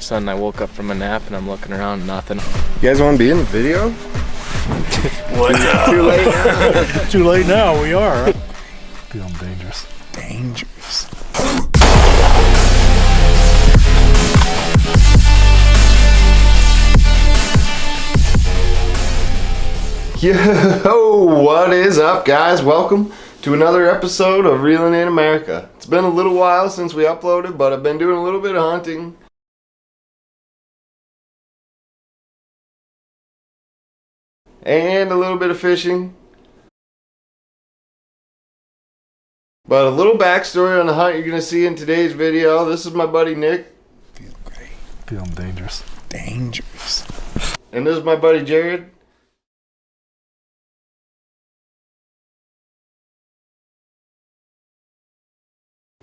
of a sudden I woke up from a nap and I'm looking around, nothing. You guys want to be in the video? What's up? Too late now. Too late now, we are. Feeling dangerous. Dangerous. Yo, what is up, guys? Welcome to another episode of Reelin' in America. It's been a little while since we uploaded, but I've been doing a little bit of hunting. And a little bit of fishing. But a little backstory on the hunt you're going to see in today's video. This is my buddy Nick. Feeling great. Feeling dangerous. Dangerous. And this is my buddy Jared.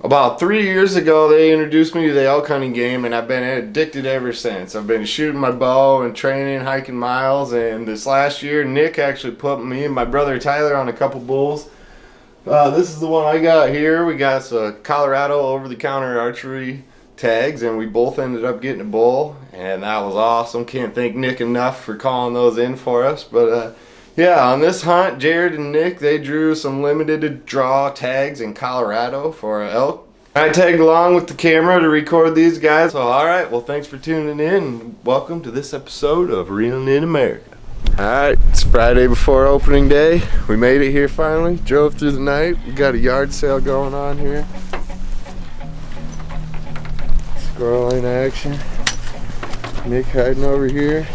About 3 years ago, they introduced me to the elk hunting game, and I've been addicted ever since. I've been shooting my bow and training, hiking miles, and this last year, Nick actually put me and my brother Tyler on a couple bulls. This is the one I got here. We got some Colorado over-the-counter archery tags, and we both ended up getting a bull, and that was awesome. Can't thank Nick enough for calling those in for us, but yeah, on this hunt, Jared and Nick, they drew some limited draw tags in Colorado for elk. I tagged along with the camera to record these guys. So, alright, well, thanks for tuning in, and welcome to this episode of Reelin' in America. Alright, it's Friday before opening day. We made it here finally, drove through the night. We got a yard sale going on here. Squirrel in action. Nick hiding over here.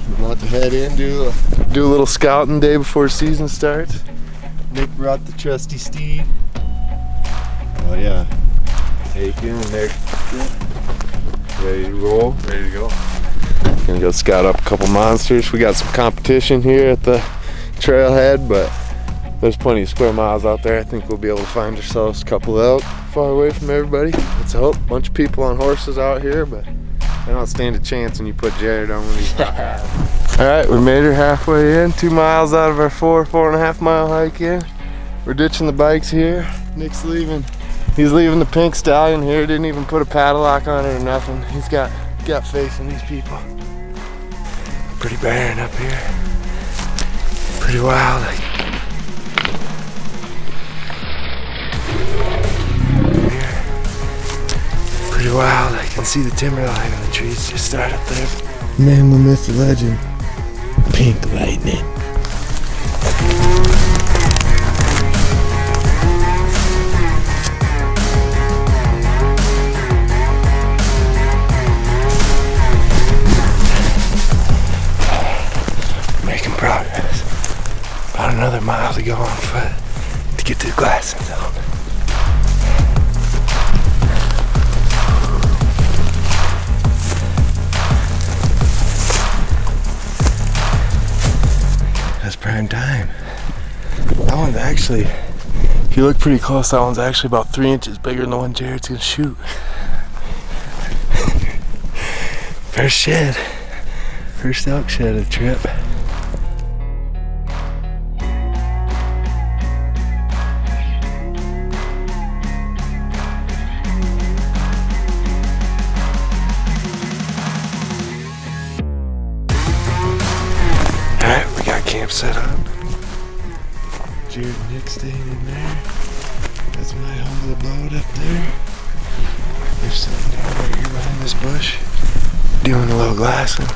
I'm about to head in, do a little scouting day before season starts. Nick brought the trusty steed. Oh yeah, take him in there. Ready to roll? Ready to go. Gonna go scout up a couple monsters. We got some competition here at the trailhead, but there's plenty of square miles out there. I think we'll be able to find ourselves a couple out far away from everybody. Let's hope. Bunch of people on horses out here, but I don't stand a chance when you put Jared on one of these. Alright, we made her halfway in. 2 miles out of our 4.5 mile hike in. We're ditching the bikes here. Nick's leaving. He's leaving the pink stallion here. Didn't even put a padlock on it or nothing. He's got faith in these people. Pretty barren up here. Pretty wild. Pretty wild. I can see the timberline and the trees just start up there. Man, we missed the legend. Pink lightning. Making progress. About another mile to go on foot to get to the glassing zone. That's prime time. That one's actually, if you look pretty close, that one's actually about 3 inches bigger than the one Jared's gonna shoot. First shed. First elk shed of the trip. Camp set up. Jared and Nick staying in there. That's my humble abode up there. They're sitting down right here behind this bush, doing a little glassing.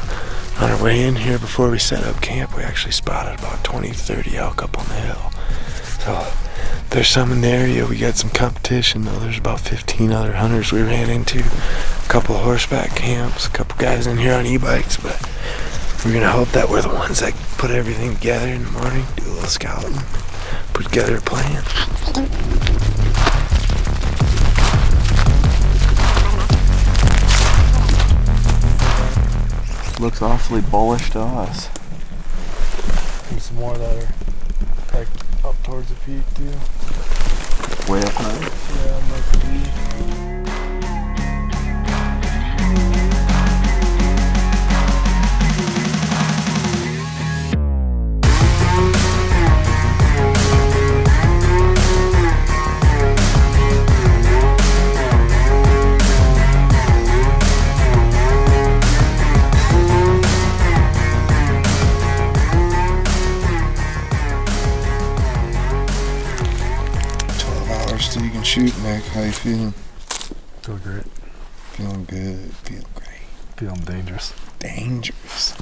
On our way in here, before we set up camp, we actually spotted about 20-30 elk up on the hill. So there's some in the area. We got some competition though. There's about 15 other hunters we ran into. A couple of horseback camps, a couple guys in here on e-bikes, but we're gonna hope that we're the ones that put everything together in the morning, do a little scouting, put together a plan. Looks awfully bullish to us. There's some more that are like up towards the peak too. Way up high? Yeah, must be. shoot, Nick. How you feeling? Feel great. Feeling good. Feeling great. Feeling dangerous. Dangerous.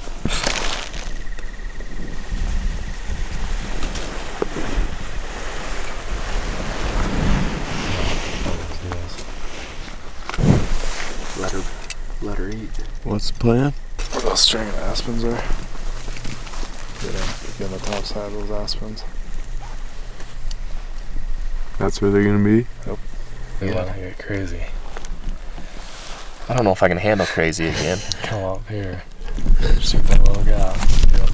Let her eat. What's the plan? Where those string of aspens are. Get on the top side of those aspens. That's where they're gonna be? Yep. They want to get crazy. I don't know if I can handle crazy again. Come up here. Shoot that little guy.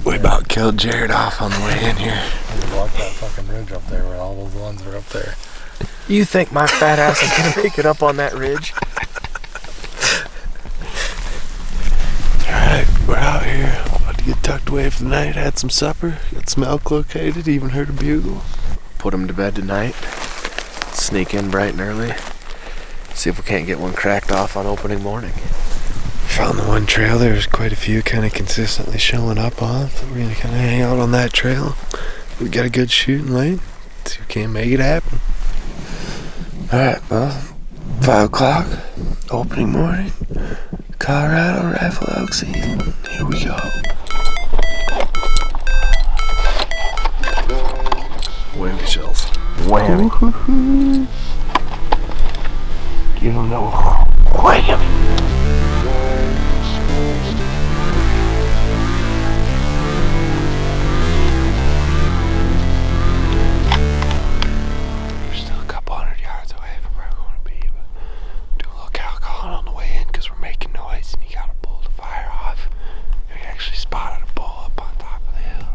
We about killed Jared off on the way in here. We walk that fucking ridge up there where all those ones are up there. You think my fat ass is gonna make it up on that ridge? Alright, we're out here. About to get tucked away for the night. Had some supper. Got some elk located. Even heard a bugle. Put him to bed tonight. Sneak in bright and early. See if we can't get one cracked off on opening morning. Found the one trail. There's quite a few kind of consistently showing up on. So we're gonna kind of hang out on that trail. We got a good shooting lane. See if we can't make it happen. Alright, well, 5 o'clock, opening morning, Colorado rifle elk season. Here we go. Whammy shells. Whammy. You don't know. Wham! We're still a couple hundred yards away from where we're going to be, but do a little cow calling on the way in because we're making noise and you got to pull the fire off. And we actually spotted a bull up on top of the hill.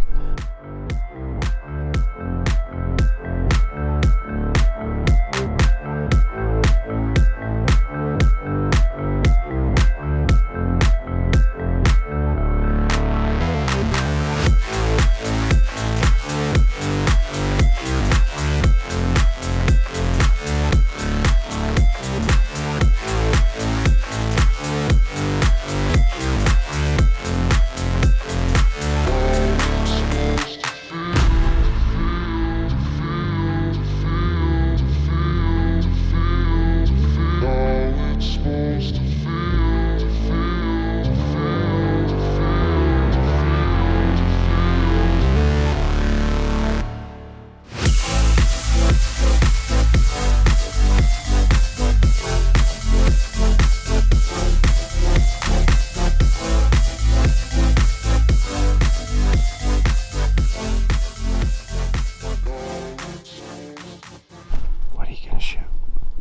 What are you gonna shoot?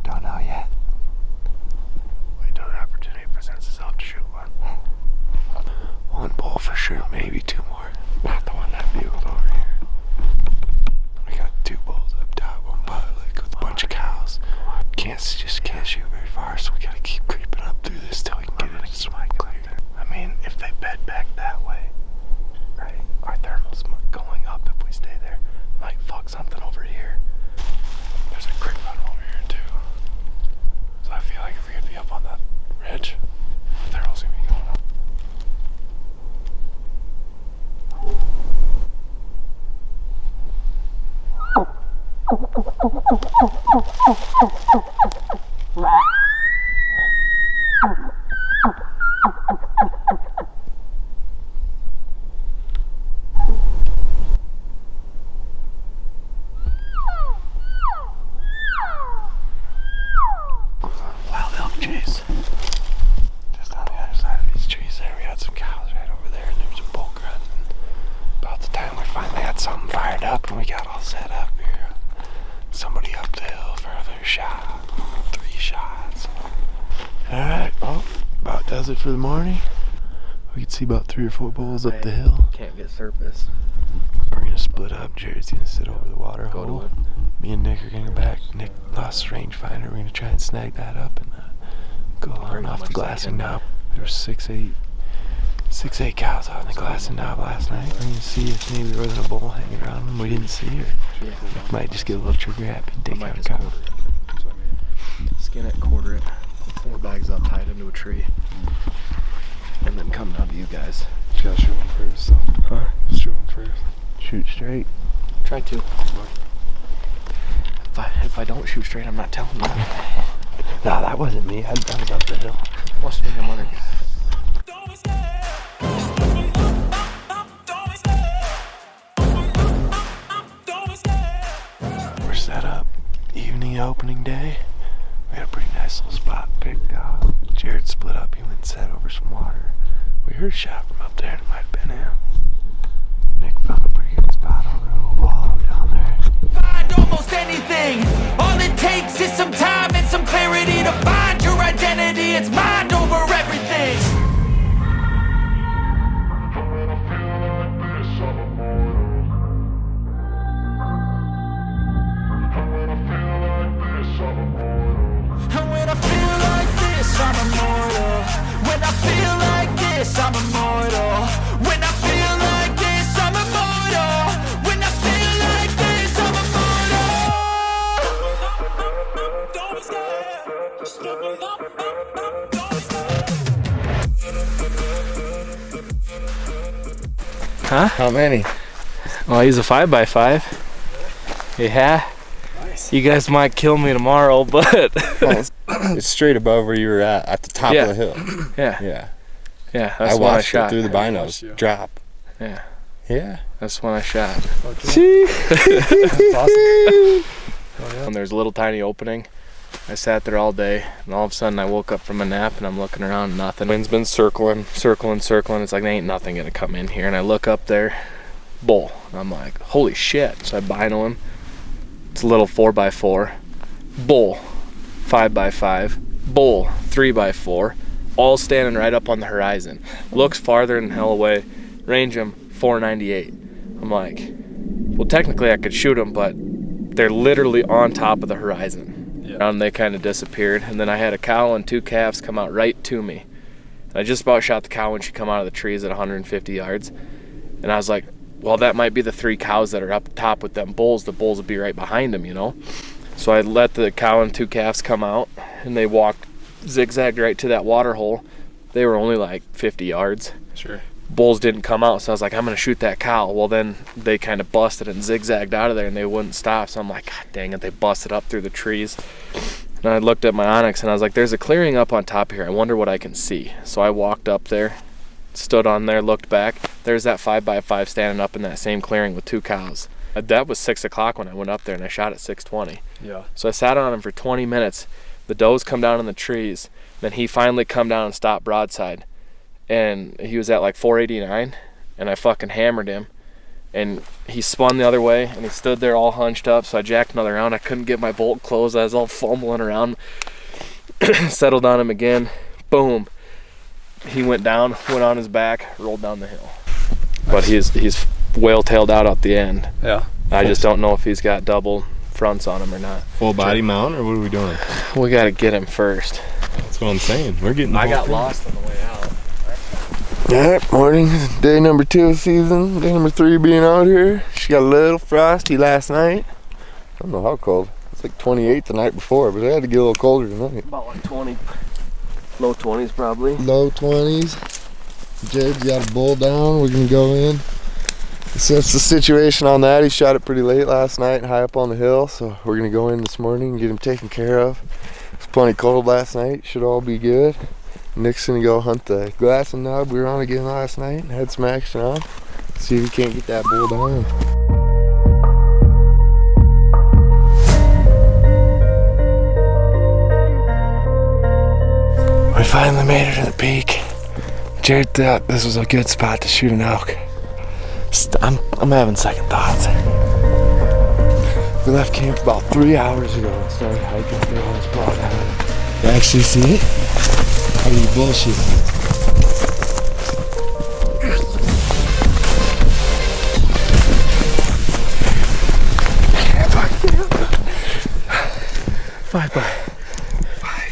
Don't know yet. Wait till the opportunity presents itself to shoot one. One bull for sure, maybe 2 more. Not the one that bugled over here. We got 2 bulls up top, one public with a bunch of cows. Just can't shoot very far, so we gotta keep creeping up through this till we can get into some clear. I mean, if they bed back that way, right? Our thermal's going up if we stay there. Might fuck something over here. There's a creek run over here too. So I feel like if we're gonna be up on that ridge, the thermal's gonna be going up. Wild elk chase. Just on the other side of these trees there, we had some cows right over there, and there was a bull grunt. And about the time we finally had something fired up and we got all set up here, somebody up the hill for another shot. 3 shots. Alright, well, about does it for the morning. We can see about 3 or 4 bulls up the hill. Can't get surface. We're gonna split up. Jared's gonna sit over the water Go to hole. it. Me and Nick are gonna go back. Nick lost his rangefinder. We're gonna try and snag that up and go on Pretty off the much glassing like it. knob. There were 6-8 cows out in the glassing knob last night. We're gonna see if maybe there wasn't a bull hanging around them. We didn't see her. Yeah. Might just get a little trigger happy and I take might out a just cow. quarter it. Skin it, quarter it, 4 bags up, tied into a tree, and then come down to you guys. Just gotta shoot one first, so. Huh? Just shoot one first. Shoot straight. Try to. 5 if I don't shoot straight, I'm not telling you. Nah, that wasn't me. I was up the hill. Must have been some other guy. We're set up. Evening opening day. We had a pretty nice little spot picked out. Jared split up. He went and sat over some water. We heard a shot from up there. It might have been him. Nick found a pretty good spot on a little wall down there. Find almost anything. All it takes is some time and some clarity to find your identity. It's mind over everything. And when I feel like this, I'm immortal. When I feel like this, I'm immortal. When I feel like this, I'm immortal. When I feel like this, I'm immortal. Don't be scared. Just level up. Don't be scared. Huh? How many? Well, he's a 5x5. Yeah. Nice. You guys might kill me tomorrow, but It's straight above where you were at the top Yeah. of the hill. yeah, Yeah. yeah. I That's when I watched it shot. through the watched binos. you. Drop. Yeah, Yeah. that's when I shot. Okay. That's awesome. Oh, yeah. And there's a little tiny opening. I sat there all day, and all of a sudden I woke up from a nap, and I'm looking around, nothing. Wind's been circling. It's like there ain't nothing gonna come in here. And I look up there, bull. And I'm like, holy shit! So I bino him. It's a little 4x4, bull, 5x5, bull, 3x4, all standing right up on the horizon. Looks farther than hell away. Range him 498. I'm like, well, technically I could shoot him, but they're literally on top of the horizon. Yeah. And they kind of disappeared. And then I had a cow and 2 calves come out right to me. And I just about shot the cow when she come out of the trees at 150 yards. And I was like, well, that might be the 3 cows that are up top with them bulls. The bulls would be right behind them, you know? So I let the cow and 2 calves come out, and they walked, zigzagged right to that water hole. They were only like 50 yards. Sure. Bulls didn't come out, so I was like, I'm going to shoot that cow. Well, then they kind of busted and zigzagged out of there, and they wouldn't stop. So I'm like, God dang it, they busted up through the trees. And I looked at my Onyx, and I was like, there's a clearing up on top here. I wonder what I can see. So I walked up there, stood on there, looked back. There's that 5x5 standing up in that same clearing with 2 cows. That was 6 o'clock when I went up there, and I shot at 6:20. Yeah. So I sat on him for 20 minutes. The does come down in the trees. Then he finally come down and stopped broadside. And he was at like 489, and I fucking hammered him. And he spun the other way, and he stood there all hunched up. So I jacked another round. I couldn't get my bolt closed. I was all fumbling around. Settled on him again. Boom. He went down, went on his back, rolled down the hill. But he's whale-tailed out at the end. Yeah. I just don't know if he's got double fronts on him or not. Full body mount, or what are we doing? We got to get him first. That's what I'm saying. We're getting the I whole got thing. lost on the way out. Alright, morning. Day number 2 of season. Day number 3 being out here. She got a little frosty last night. I don't know how cold. It's like 28 the night before, but it had to get a little colder tonight. About like 20. Low 20s probably. Low 20s. Jared's got a bull down. We're gonna go in. So that's the situation on that. He shot it pretty late last night, high up on the hill. So we're gonna go in this morning and get him taken care of. It's plenty cold last night. Should all be good. Nick's gonna go hunt the glass and nub we were on again last night and had some action on. See if we can't get that bull down. We finally made it to the peak. Jared thought this was a good spot to shoot an elk. I'm having second thoughts. We left camp about 3 hours ago and started hiking through all this block. You actually see it? How are you bullshitting? Five by.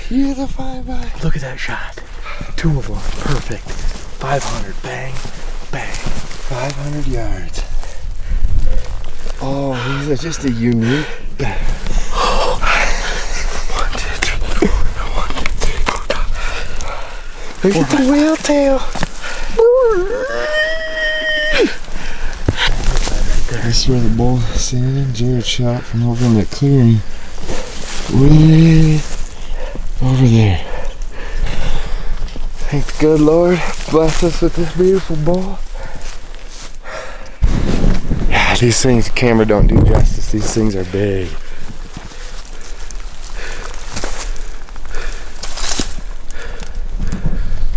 Here's a 5x. Look at that shot. 2 of them, perfect. 500, bang, bang. 500 yards. Oh, he's just a unique. 1, 2, 3, 1, 2, 3, 4. Look at the whale tail. This is where the bull is standing. Jared shot from over in that clearing. way over there. Thank the good Lord bless us with this beautiful bull. Yeah, these things, the camera don't do justice. These things are big.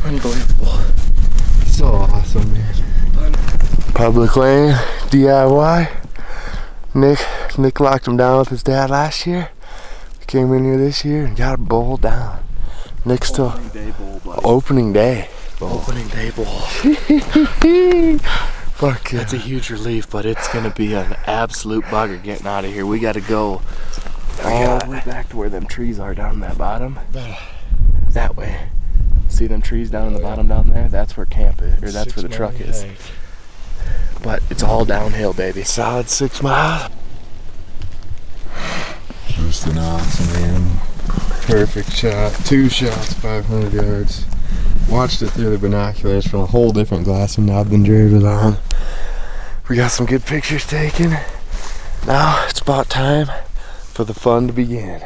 Unbelievable. So awesome, man. Public lane, D.I.Y. Nick locked him down with his dad last year. Came in here this year and got a bull down. Nick's still Opening day bull, buddy. opening day. Opening day bull. Fuck yeah. That's a huge relief, but it's gonna be an absolute bugger getting out of here. We gotta go all the way back to where them trees are down in that bottom. That way. See them trees down in the bottom down there? That's where camp is, or that's where the truck is. But it's all downhill, baby. Solid 6 miles. Just an awesome man. Perfect shot. 2 shots, 500 yards. Watched it through the binoculars from a whole different glassing knob than Jared was on. We got some good pictures taken. Now it's about time for the fun to begin.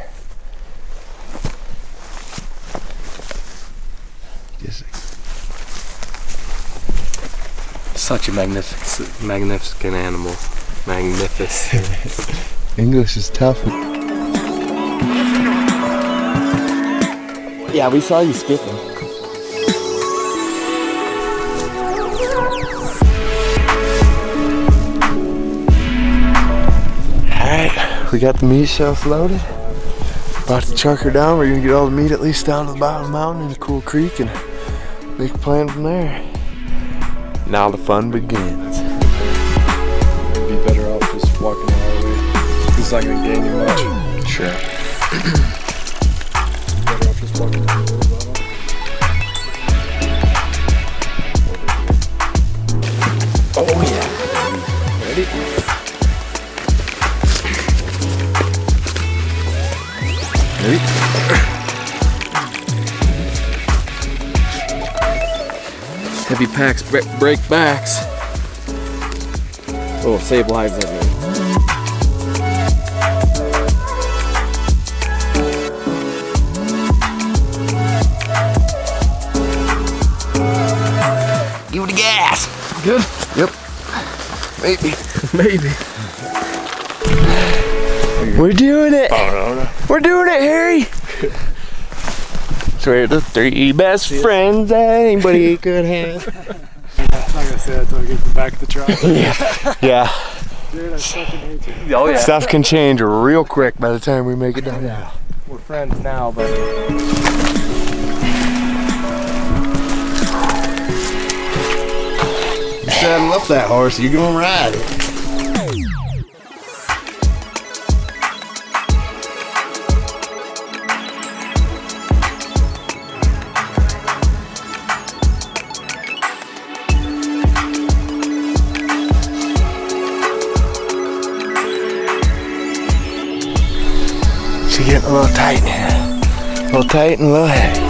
Such a magnificent animal. Magnificent. English is tough. Yeah, we saw you skipping. Alright, we got the meat shelf loaded. About to chuck her down. We're gonna get all the meat at least down to the bottom of the mountain in a cool creek and make a plan from there. Now the fun begins. Be better off just walking the other way. It's not gonna gain you much. Sure. Better off just walking the other way. Oh yeah. Ready? Ready? Heavy packs break backs. Oh, save lives, I mean. Give it the gas. Good? Yep. Maybe. Maybe. We're doing it. Oh, no. We're doing it, Harry. So we're the 3 best friends that anybody could have. I'm not gonna say that until I get to the back of the truck. Yeah. Dude, I fucking hate you. Oh yeah. Stuff can change real quick by the time we make it down there. We're friends now, but Saddle up that horse, you're gonna ride it. She's getting a little tight now. A little tight and a little heavy.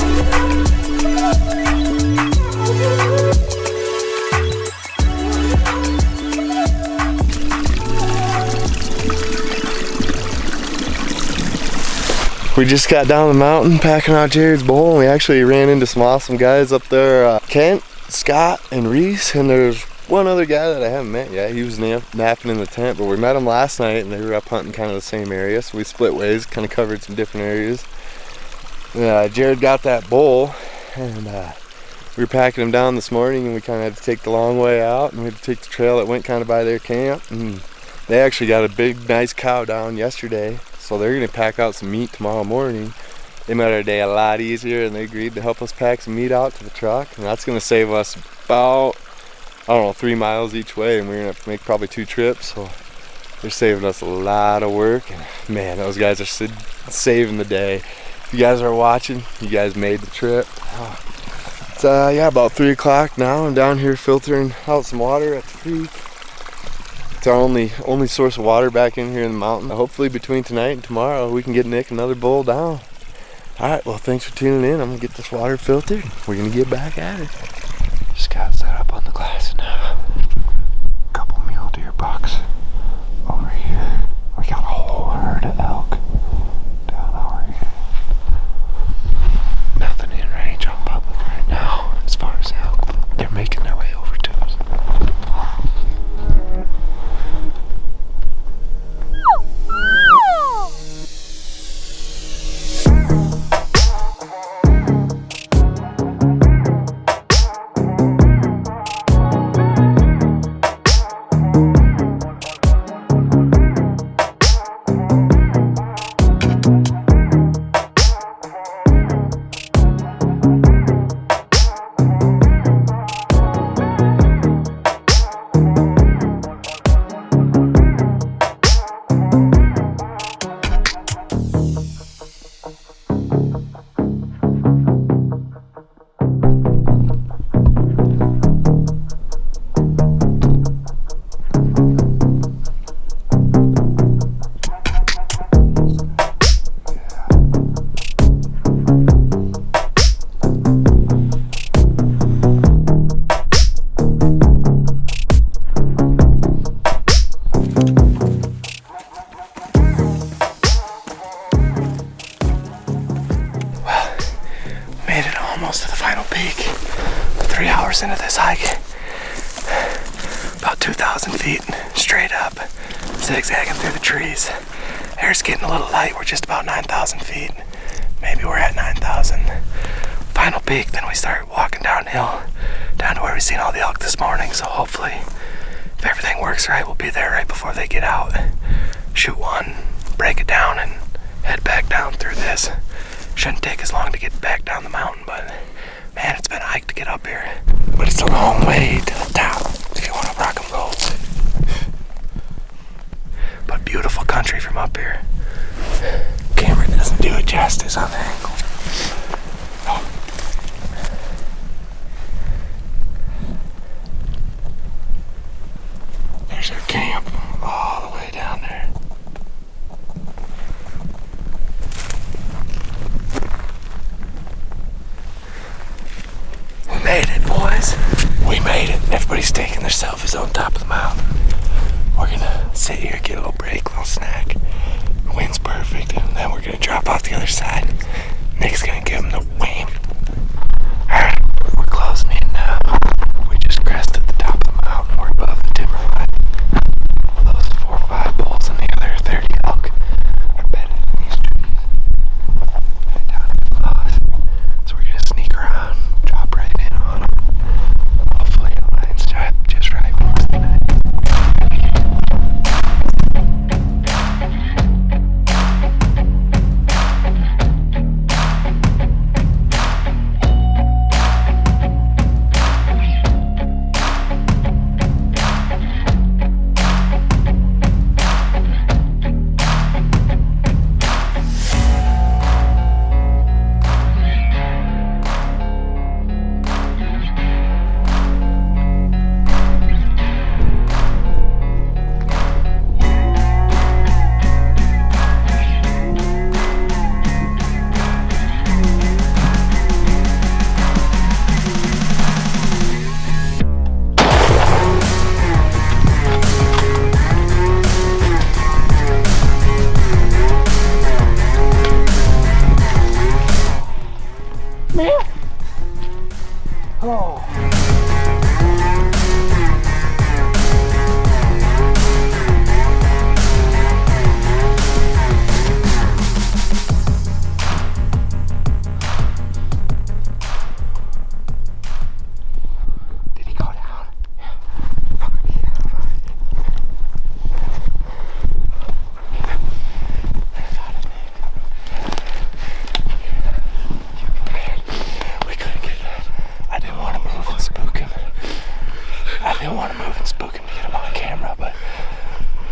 We just got down the mountain packing out Jared's bowl, and we actually ran into some awesome guys up there. Kent, Scott, and Reese, and there's one other guy that I haven't met yet. He was napping in the tent, but we met him last night, and they were up hunting kind of the same area, so we split ways, kind of covered some different areas. Jared got that bull, and we were packing him down this morning, and we kind of had to take the long way out, and we had to take the trail that went kind of by their camp, and they actually got a big, nice cow down yesterday, so they're going to pack out some meat tomorrow morning. They made our day a lot easier, and they agreed to help us pack some meat out to the truck, and that's going to save us about, I don't know, 3 miles each way, and we're going to have to make probably 2 trips, so they're saving us a lot of work, and man, those guys are saving the day. If you guys are watching, you guys made the trip. It's about 3 o'clock now. I'm down here filtering out some water at the creek. It's our only source of water back in here in the mountain. Hopefully between tonight and tomorrow we can get Nick another bull down. Alright, well thanks for tuning in. I'm gonna get this water filtered. We're gonna get back at it. Just got set up on the glass now. Couple mule deer bucks over here. We got a whole herd of elk down zigzagging through the trees. Air's getting a little light. We're just about 9,000 feet. Maybe we're at 9,000. Final peak, then we start walking downhill down to where we seen all the elk this morning. So hopefully, if everything works right, we'll be there right before they get out. Shoot one, break it down, and head back down through this. Shouldn't take as long to get back down the mountain, but man, it's been a hike to get up here. But it's a long way to the top if you want to rock and roll. But beautiful country from up here. Camera doesn't do it justice on the angle. Oh. There's our camp all the way down there. We made it, boys. We made it. Everybody's taking their selfies on top of the mountain. We're gonna sit here, get a little break, a little snack. The wind's perfect, and then we're gonna drop off the other side. Nick's gonna give him the wham. Alright, we're closing in now. We just crested the top of the mountain. We're above the timber line. Those 4 or 5 bulls and the other 30 elk are bedded in these trees. Right down here close. So we're gonna sneak around, drop right in on them. Hopefully the line's just right for us tonight.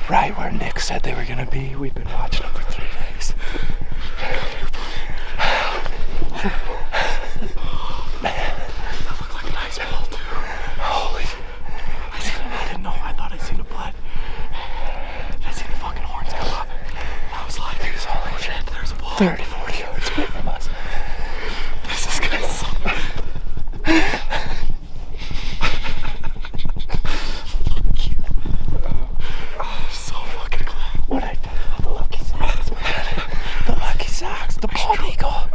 Right where Nick said they were gonna be. We've been watching them for 3 days. Man, that looked like an ice ball too. Holy! I didn't know. I thought I seen a blood. I seen the fucking horns come up. I was like, dude, holy shit! There's a ball 30, 40 yards away from us. This is gonna suck. The bald eagle.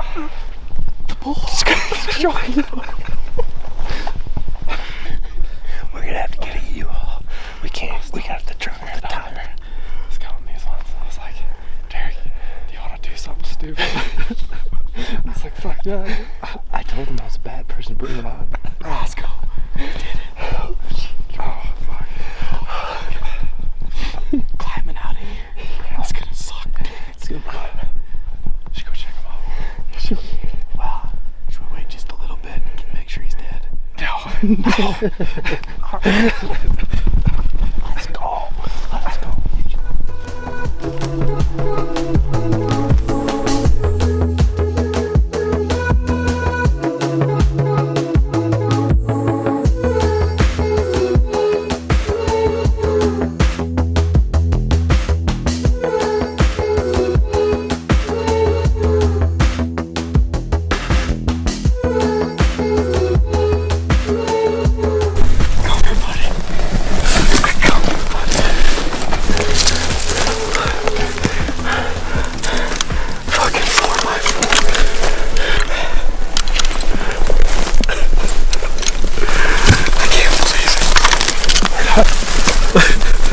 The bull. We're gonna have to get a U-Haul. We can't. We got the truck at the top. I was counting these ones. I was like, Derek, do you want to do something stupid? I was like, fuck yeah. I told him I was a bad person to bring him on. Let's go. We did it. Oh, fuck. Climbing out of here. It's gonna suck. It's gonna be. Wow. Should we wait just a little bit and make sure he's dead? No. Let's go. Let's go.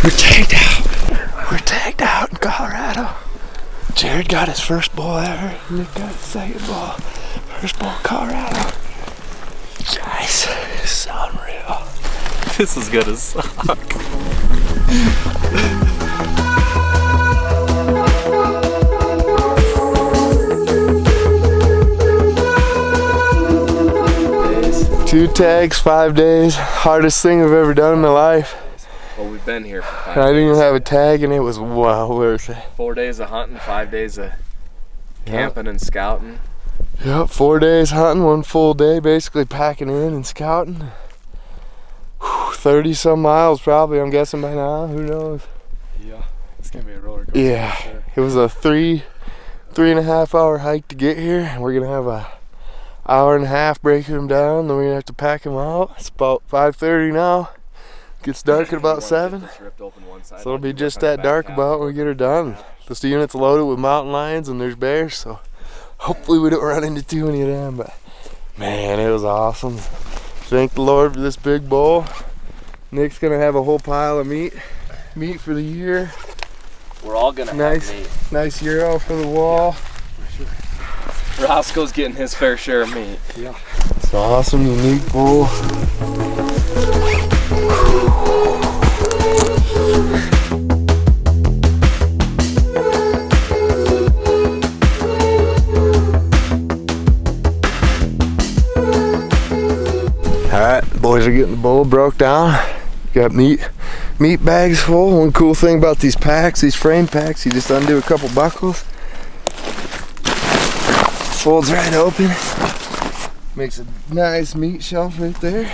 We're tagged out. We're tagged out in Colorado. Jared got his first bull ever. Nick got his second bull. First bull in Colorado. Guys, it's unreal. This is good as suck. Two tags, 5 days. Hardest thing I've ever done in my life. Well, we've been here for 5 I didn't even days. have a tag and it was well worth it. 4 days of hunting, 5 days of camping and scouting. Yep, 4 days hunting, 1 full day basically packing in and scouting. 30 some miles probably, I'm guessing by now, who knows? Yeah, it's gonna be a roller coaster. Yeah, For sure. it was a 3.5 hour hike to get here, and we're gonna have a hour and a half breaking them down, then we're gonna have to pack them out. It's about 5:30 now. Gets dark at about 7. So it'll be just that dark about when we get her done. This unit's loaded with mountain lions and there's bears, so hopefully we don't run into too many of them. But man, it was awesome. Thank the Lord for this big bull. Nick's gonna have a whole pile of meat for the year. We're all gonna Nice. have meat. Nice euro for the wall. Roscoe's getting his fair share of meat. It's awesome, unique bull. Alright, boys are getting the bull broke down. Got meat bags full. One cool thing about these packs, these frame packs, you just undo a couple buckles. Folds right open. Makes a nice meat shelf right there.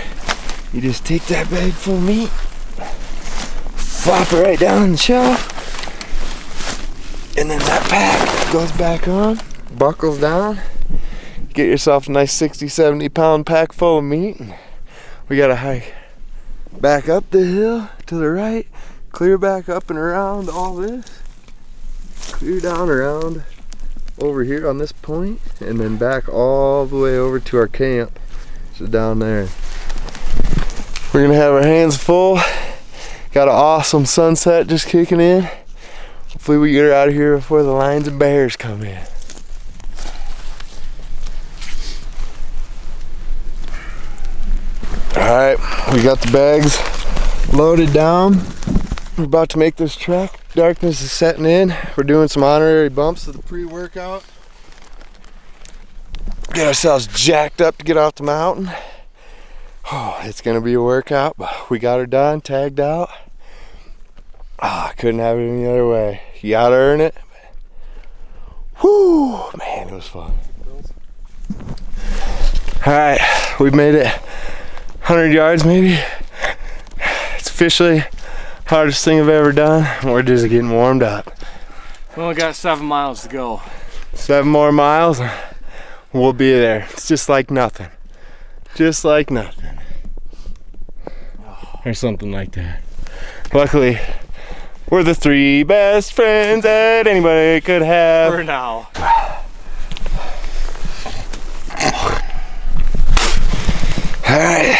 You just take that bag full of meat, flop it right down on the shelf, and then that pack goes back on, buckles down. Get yourself a nice 60-70 pound pack full of meat. We gotta hike back up the hill to the right, clear back up and around all this, clear down around over here on this point, and then back all the way over to our camp. So down there. We're gonna have our hands full. Got an awesome sunset just kicking in. Hopefully we get her out of here before the lions and bears come in. Alright, we got the bags loaded down. We're about to make this trek. Darkness is setting in. We're doing some honorary bumps of the pre-workout. Get ourselves jacked up to get off the mountain. Oh, it's gonna be a workout, but we got her done, tagged out. I couldn't have it any other way. You gotta earn it. Whoo, man, it was fun. Alright, we've made it 100 yards maybe. It's officially hardest thing I've ever done. We're just getting warmed up. We only got 7 miles to go. 7 more miles, we'll be there. It's just like nothing. Just like nothing. Or something like that. Luckily, we're the 3 best friends that anybody could have. For now. Alright,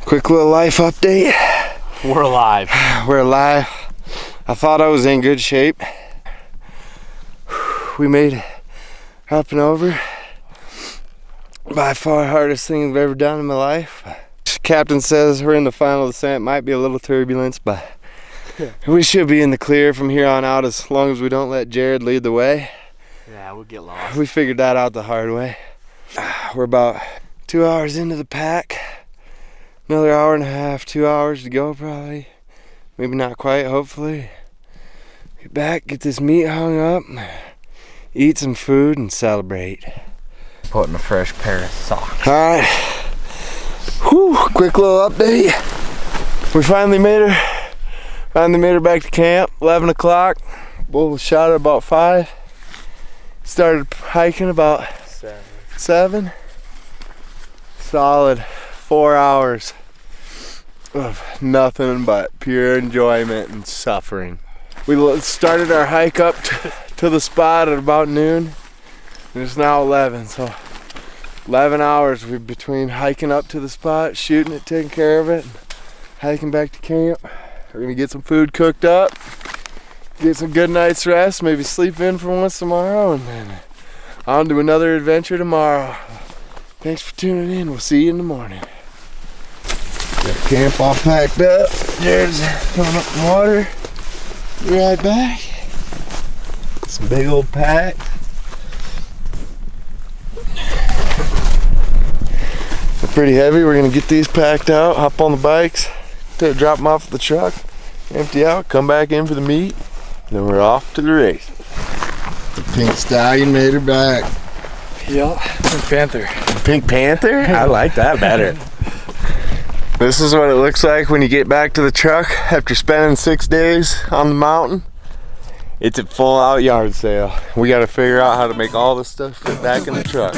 quick little life update. We're alive. We're alive. I thought I was in good shape. We made it up and over. By far hardest thing I've ever done in my life. Captain says we're in the final descent. Might be a little turbulence, but we should be in the clear from here on out as long as we don't let Jared lead the way. Yeah, we'll get lost. We figured that out the hard way. We're about 2 hours into the pack. Another hour and a half, 2 hours to go probably. Maybe not quite, hopefully. Get back, get this meat hung up, eat some food and celebrate. Putting a fresh pair of socks. Alright. Whew, quick little update. We finally made her back to camp, 11 o'clock. Bull was shot at about 5. Started hiking about 7. Solid 4 hours of nothing but pure enjoyment and suffering. We started our hike up to the spot at about noon. And it's now 11, so 11 hours between hiking up to the spot, shooting it, taking care of it, and hiking back to camp. We're gonna get some food cooked up, get some good night's rest, maybe sleep in for once tomorrow, and then on to another adventure tomorrow. Thanks for tuning in. We'll see you in the morning. Got camp all packed up. Jared's filling up the water. Be right back. Some big old packs. They're pretty heavy. We're gonna get these packed out, hop on the bikes, drop them off at the truck, empty out, come back in for the meet, and then we're off to the race. The Pink Stallion made her back. Yep, Pink Panther. Pink Panther? I like that better. This is what it looks like when you get back to the truck after spending 6 days on the mountain. It's a full out yard sale. We got to figure out how to make all this stuff fit back in the truck.